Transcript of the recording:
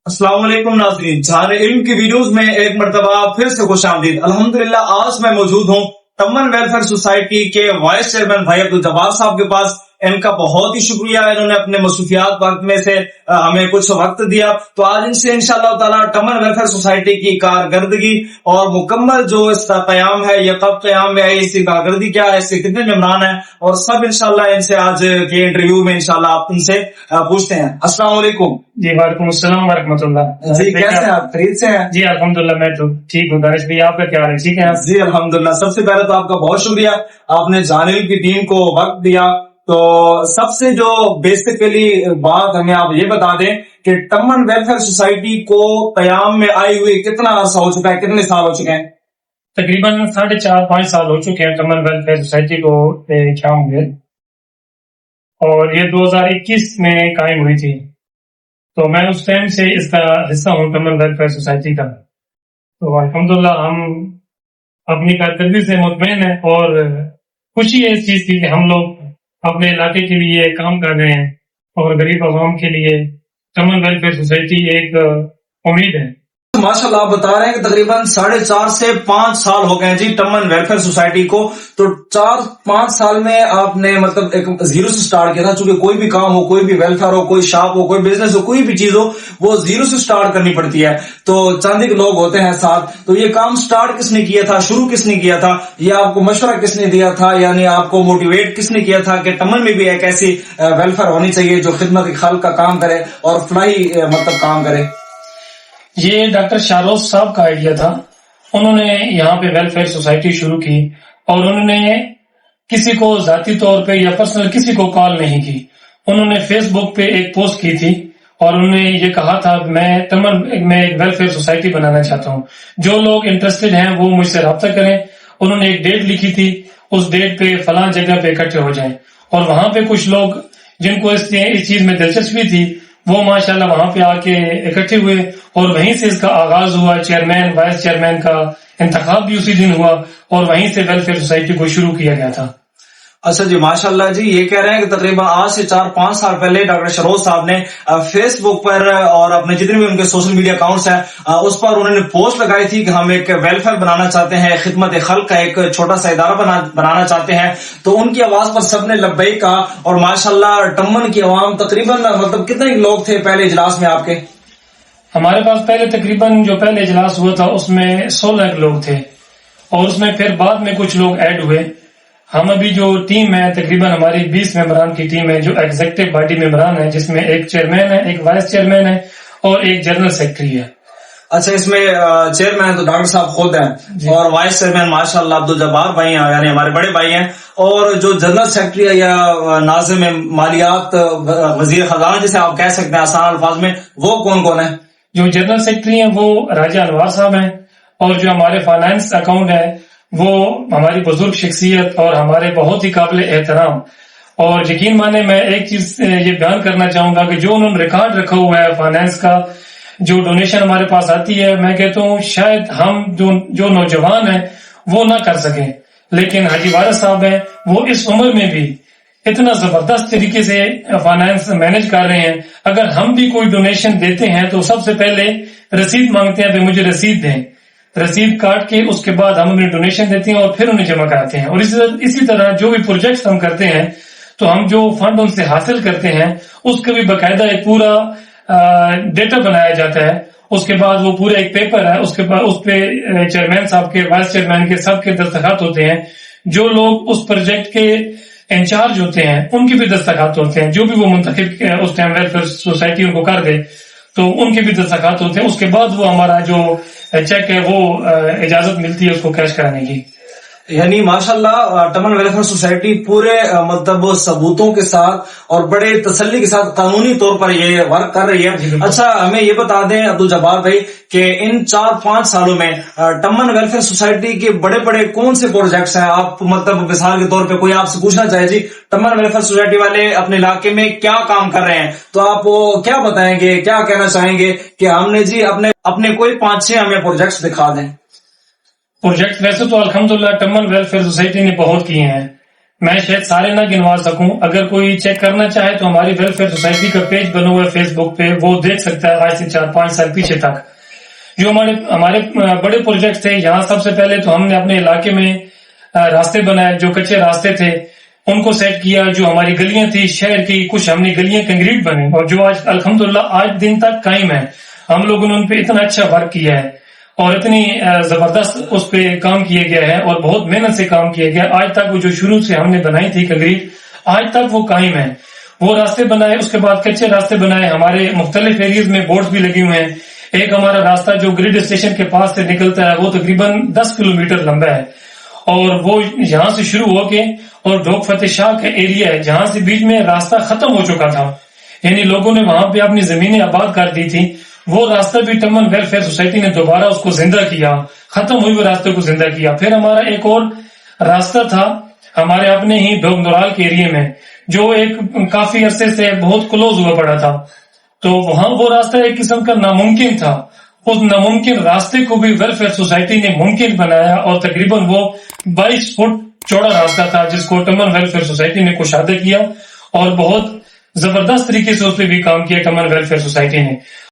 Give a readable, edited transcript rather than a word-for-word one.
السلام علیکم ناظرین، جہان علم کی ویڈیوز میں ایک مرتبہ پھر سے خوش آمدید۔ الحمدللہ آج میں موجود ہوں تمن ویلفیئر سوسائٹی کے وائس چیئرمین بھائی عبدالجبار صاحب کے پاس۔ ان کا بہت ہی شکریہ، انہوں نے اپنے مصروفیات وقت میں سے ہمیں کچھ وقت دیا۔ تو آج ان سے انشاءاللہ تعالی تمن ویلفیئر سوسائٹی کی کارکردگی اور مکمل جو اس کا قیام ہے، یہ کب قیام میں ہے، اس کی کارکردگی کیا ہے، اس کے کتنے ممبران ہیں، اور سب انشاءاللہ ان سے آج کے انٹرویو میں انشاءاللہ آپ ان سے پوچھتے ہیں۔ السلام علیکم جی وعلیکم السلام ورحمۃ اللہ۔ جی کیسے ہیں آپ؟ خیریت سے ہیں؟ جی الحمدللہ میں تو ٹھیک ہوں۔ دانش بھائی آپ کا کیا حال ہے؟ ٹھیک ہے آپ؟ جی الحمدللہ، سب سے پہلے تو آپ کا بہت شکریہ، آپ نے جہان علم کی ٹیم کو وقت دیا۔ تو سب سے جو بیسیکلی بات ہمیں آپ یہ بتا دیں کہ تمن ویلفیئر سوسائٹی کو قیام میں آئے ہوئے کتنا عرصہ ہو چکا ہے، کتنے سال ہو چکے ہیں؟ تقریباً 4.5-5 سال ہو چکے ہیں تمن ویلفیئر سوسائٹی کو قیام ہوئے، اور یہ 2021 میں قائم ہوئی تھی۔ تو میں اس ٹائم سے اس کا حصہ ہوں تمن ویلفیئر سوسائٹی کا۔ تو الحمدللہ ہم اپنی کارکردگی سے مطمئن ہیں، اور خوشی ہے اس چیز کی کہ ہم لوگ اپنے علاقے کے لیے کام کر رہے ہیں، اور غریب عوام کے لیے تمن ویلفیئر سوسائٹی ایک امید ہے۔ ماشاءاللہ آپ بتا رہے ہیں کہ تقریباً 4.5 سے 5 سال ہو گئے جی تمن ویلفیئر سوسائٹی کو۔ تو 4-5 سال میں آپ نے مطلب ایک زیرو سے سٹارٹ کیا تھا، چونکہ کوئی بھی کام ہو، کوئی بھی ویلفیئر ہو، کوئی شاپ ہو، کوئی بزنس ہو، کوئی بھی چیز ہو، وہ زیرو سے سٹارٹ کرنی پڑتی ہے۔ تو چند ایک لوگ ہوتے ہیں ساتھ، تو یہ کام سٹارٹ کس نے کیا تھا، شروع کس نے کیا تھا، یہ آپ کو مشورہ کس نے دیا تھا، یعنی آپ کو موٹیویٹ کس نے کیا تھا کہ تمن میں بھی ایک ایسی ویلفیئر ہونی چاہیے جو خدمت خلق کا کام کرے اور فلاحی مطلب کام کرے؟ یہ ڈاکٹر شاروز صاحب کا آئیڈیا تھا۔ انہوں نے یہاں پہ ویلفیئر سوسائٹی شروع کی، اور انہوں نے کسی کو ذاتی طور پہ یا پرسنل کسی کو کال نہیں کی۔ انہوں نے فیس بک پہ ایک پوسٹ کی تھی، اور انہوں نے یہ کہا تھا میں ایک ویلفیئر سوسائٹی بنانا چاہتا ہوں، جو لوگ انٹرسٹڈ ہیں وہ مجھ سے رابطہ کریں۔ انہوں نے ایک ڈیٹ لکھی تھی، اس ڈیٹ پہ فلاں جگہ پہ اکٹھے ہو جائیں، اور وہاں پہ کچھ لوگ جن کو اس چیز میں دلچسپی تھی وہ ماشاءاللہ وہاں پہ آ کے اکٹھے ہوئے، اور وہیں سے اس کا آغاز ہوا۔ چیئرمین وائس چیئرمین کا انتخاب بھی اسی دن ہوا، اور وہیں سے ویلفیئر سوسائٹی کو شروع کیا گیا تھا۔ اچھا جی، ماشاءاللہ جی، یہ کہہ رہے ہیں کہ تقریباً آج سے 4-5 سال پہلے ڈاکٹر شاروز صاحب نے فیس بک پر اور اپنے جتنے بھی ان کے سوشل میڈیا اکاؤنٹس ہیں اس پر انہوں نے پوسٹ لگائی تھی کہ ہم ایک ویلفیئر بنانا چاہتے ہیں، خدمت خلق کا ایک چھوٹا سا ادارہ بنانا چاہتے ہیں۔ تو ان کی آواز پر سب نے لبیک کہا، اور ماشاءاللہ تمن کی عوام تقریباً مطلب کتنے لوگ تھے پہلے اجلاس میں آپ کے؟ ہمارے پاس تقریباً جو پہلے اجلاس ہوا تھا اس میں 16 لوگ تھے، اور اس میں پھر بعد میں کچھ لوگ ایڈ ہوئے۔ ہم ابھی جو ٹیم ہے تقریباً ہماری 20 ممبران کی ٹیم ہے، جو ایگزیکٹو باڈی ممبران ہے، جس میں ایک چیئرمین ہے، ایک وائس چیئرمین ہے، اور ایک جنرل سیکرٹری ہے۔ اچھا، اس میں چیئرمین تو ڈاکٹر صاحب خود ہیں، اور وائس چیئرمین ماشاءاللہ عبدالجبار بھائی ہیں، یعنی ہمارے بڑے بھائی ہیں، اور جو جنرل سیکرٹری ہے یا ناظم مالیات وزیر خزانہ جسے آپ کہہ سکتے ہیں آسان الفاظ میں، وہ کون کون ہے؟ جو جنرل سیکرٹری ہیں وہ راجہ انوار صاحب ہیں، اور جو ہمارے فائنانس اکاؤنٹ ہے وہ ہماری بزرگ شخصیت اور ہمارے بہت ہی قابل احترام۔ اور یقین مانے میں ایک چیز یہ بیان کرنا چاہوں گا کہ جو انہوں نے ریکارڈ رکھا ہوا ہے فائنانس کا، جو ڈونیشن ہمارے پاس آتی ہے، میں کہتا ہوں شاید ہم جو نوجوان ہیں وہ نہ کر سکیں، لیکن حاجی وارث صاحب ہیں، وہ اس عمر میں بھی اتنا زبردست طریقے سے فائنانس مینج کر رہے ہیں۔ اگر ہم بھی کوئی ڈونیشن دیتے ہیں تو سب سے پہلے رسید مانگتے ہیں کہ مجھے رسید دیں، رسید کاٹ کے اس کے بعد ہم انہیں ڈونیشن دیتے ہیں اور پھر انہیں جمع کراتے ہیں۔ اور اسی طرح جو بھی پروجیکٹس ہم کرتے ہیں تو ہم جو فنڈ ان سے حاصل کرتے ہیں اس کا بھی باقاعدہ ایک پورا ڈیٹا بنایا جاتا ہے۔ اس کے بعد وہ پورا ایک پیپر ہے، اس کے بعد اس پہ چیئرمین صاحب کے، وائس چیئرمین کے، سب کے دستخط ہوتے ہیں۔ جو لوگ اس پروجیکٹ کے انچارج ہوتے ہیں ان کی بھی دستخط ہوتے ہیں، جو بھی وہ منتخب اس ٹائم ویلفیئر سوسائٹی ان کو کر دے تو ان کے بھی دستخط ہوتے ہیں۔ اس کے بعد وہ ہمارا جو چیک ہے وہ اجازت ملتی ہے اس کو کیش کرانے کی۔ یعنی ماشاءاللہ تمن ویلفیئر سوسائٹی پورے مطلب ثبوتوں کے ساتھ اور بڑے تسلی کے ساتھ قانونی طور پر یہ ورک کر رہی ہے۔ اچھا، ہمیں یہ بتا دیں عبدالجبار بھائی کہ ان 4-5 سالوں میں تمن ویلفیئر سوسائٹی کے بڑے بڑے کون سے پروجیکٹس ہیں؟ آپ مطلب مثال کے طور پہ کوئی آپ سے پوچھنا چاہے جی تمن ویلفیئر سوسائٹی والے اپنے علاقے میں کیا کام کر رہے ہیں، تو آپ وہ کیا بتائیں گے، کیا کہنا چاہیں گے کہ ہم نے جی اپنے کوئی 5-6 ہمیں پروجیکٹس دکھا دیں؟ پروجیکٹ ویسے تو الحمدللہ تمن ویلفیئر سوسائٹی نے بہت کیے ہیں، میں شاید سارے نہ گنوا سکوں. اگر کوئی چیک کرنا چاہے تو ہماری ویلفیئر سوسائٹی کا پیج بنا ہوا ہے فیس بک پہ, وہ دیکھ سکتا ہے آج سے 4-5 سال پیچھے تک جو ہمارے بڑے پروجیکٹ تھے. یہاں سب سے پہلے تو ہم نے اپنے علاقے میں راستے بنائے, جو کچے راستے تھے ان کو سیٹ کیا. جو ہماری گلیاں تھی شہر کی, کچھ ہم نے گلیاں کنکریٹ بنی اور جو آج الحمدللہ آج دن تک قائم ہے. ہم لوگوں نے ان پہ اتنا اچھا ورک کیا ہے اور اتنی زبردست اس پہ کام کیا گیا ہے اور بہت محنت سے کام کیا گیا. آج تک وہ جو شروع سے ہم نے بنائی تھی کنکریٹ, آج تک وہ قائم ہے. وہ راستے بنائے, اس کے بعد کچے راستے بنائے. ہمارے مختلف ایریز میں بورڈز بھی لگے ہوئے ہیں. ایک ہمارا راستہ جو گریڈ اسٹیشن کے پاس سے نکلتا ہے وہ تقریباً 10 کلومیٹر لمبا ہے اور وہ یہاں سے شروع ہو کے اور ڈھوک فتح شاہ کا ایریا ہے جہاں سے بیچ میں راستہ ختم ہو چکا تھا, یعنی لوگوں نے وہاں پہ اپنی زمینیں آباد کر دی تھی. وہ راستہ بھی ٹمن ویلفیئر سوسائٹی نے دوبارہ اس کو زندہ کیا, ختم ہوئے ہوئے راستے کو زندہ کیا. پھر ہمارا ایک اور راستہ تھا ہمارے اپنے ہی ڈھوک نورال کے ایریے میں جو ایک کافی عرصے سے بہت کلوز ہوا پڑا تھا. تو وہاں وہ راستہ ایک قسم کا ناممکن تھا. اس ناممکن راستے کو بھی ویلفیئر سوسائٹی نے ممکن بنایا اور تقریباً وہ 22 فٹ چوڑا راستہ تھا جس کو ٹمن ویلفیئر سوسائٹی نے کشادہ کیا اور بہت زبردست طریقے سے اس پہ بھی کام کیا ٹمن ویلفیئر سوسائٹی نے.